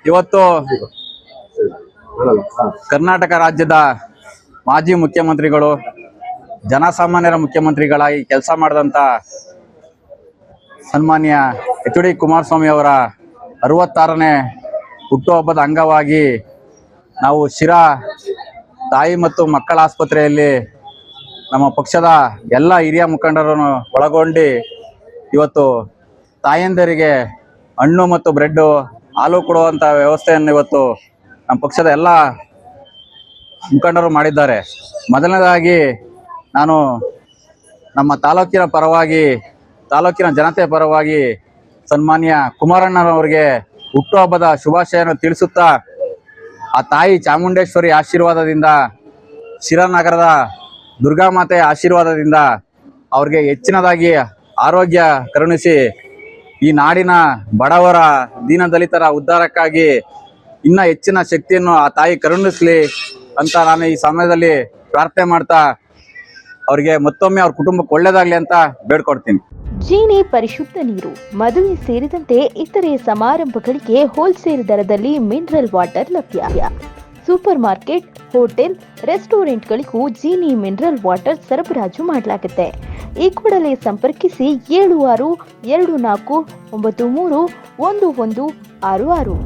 ಇವತ್ತು ಕರ್ನಾಟಕ ರಾಜ್ಯದ ಮಾಜಿ ಮುಖ್ಯಮಂತ್ರಿಗಳು ಜನಸಾಮಾನ್ಯರ ಮುಖ್ಯಮಂತ್ರಿಗಳಾಗಿ ಕೆಲಸ ಮಾಡಿದಂತ ಸನ್ಮಾನ್ಯ ಎಚ್.ಡಿ. ಕುಮಾರಸ್ವಾಮಿ ಅವರ 66ನೇ ಹುಟ್ಟುಹಬ್ಬದ ಅಂಗವಾಗಿ ನಾವು ಶಿರಾ ತಾಯಿ ಮತ್ತು ಮಕ್ಕಳ ಆಸ್ಪತ್ರೆಯಲ್ಲಿ ನಮ್ಮ ಪಕ್ಷದ ಎಲ್ಲ ಹಿರಿಯ ಮುಖಂಡರನ್ನು ಒಳಗೊಂಡು ಇವತ್ತು ತಾಯಂದಿರಿಗೆ ಹಣ್ಣು ಮತ್ತು ಬ್ರೆಡ್ ಹಾಲು ಕೊಡುವಂಥ ವ್ಯವಸ್ಥೆಯನ್ನು ಇವತ್ತು ನಮ್ಮ ಪಕ್ಷದ ಎಲ್ಲ ಮುಖಂಡರು ಮಾಡಿದ್ದಾರೆ. ಮೊದಲನೇದಾಗಿ ನಾನು ನಮ್ಮ ತಾಲೂಕಿನ ಜನತೆ ಪರವಾಗಿ ಸನ್ಮಾನ್ಯ ಕುಮಾರಣ್ಣನವರಿಗೆ ಹುಟ್ಟುಹಬ್ಬದ ಶುಭಾಶಯವನ್ನು ತಿಳಿಸುತ್ತಾ, ಆ ತಾಯಿ ಚಾಮುಂಡೇಶ್ವರಿ ಆಶೀರ್ವಾದದಿಂದ, ಶಿರಾನಗರದ ದುರ್ಗಾಮಾತೆಯ ಆಶೀರ್ವಾದದಿಂದ ಅವ್ರಿಗೆ ಹೆಚ್ಚಿನದಾಗಿ ಆರೋಗ್ಯ ಕರುಣಿಸಿ ಈ ನಾಡಿನ ಬಡವರ ದೀನದಲಿತರ ಉದ್ಧಾರಕ್ಕಾಗಿ ಇನ್ನೂ ಹೆಚ್ಚಿನ ಶಕ್ತಿಯನ್ನು ಆ ತಾಯಿ ಕರುಣಿಸಲಿ ಅಂತ ನಾನು ಈ ಸಮಯದಲ್ಲಿ ಪ್ರಾರ್ಥನೆ ಮಾಡ್ತಾ ಅವ್ರಿಗೆ ಮತ್ತೊಮ್ಮೆ ಅವ್ರ ಕುಟುಂಬಕ್ಕೆ ಒಳ್ಳೇದಾಗ್ಲಿ ಅಂತ ಬೇಡ್ಕೊಡ್ತೀನಿ. ಜೀನಿ ಪರಿಶುದ್ಧ ನೀರು, ಮದುವೆ ಸೇರಿದಂತೆ ಇತರೆ ಸಮಾರಂಭಗಳಿಗೆ ಹೋಲ್ಸೇಲ್ ದರದಲ್ಲಿ ಮಿನರಲ್ ವಾಟರ್ ಲಭ್ಯ. ಸೂಪರ್ ಮಾರ್ಕೆಟ್, ಹೋಟೆಲ್, ರೆಸ್ಟೋರೆಂಟ್ಗಳಿಗೂ ಜೀನಿ ಮಿನರಲ್ ವಾಟರ್ ಸರಬರಾಜು ಮಾಡಲಾಗುತ್ತೆ. ಈ ಕೂಡಲೇ ಸಂಪರ್ಕಿಸಿ 7624931166.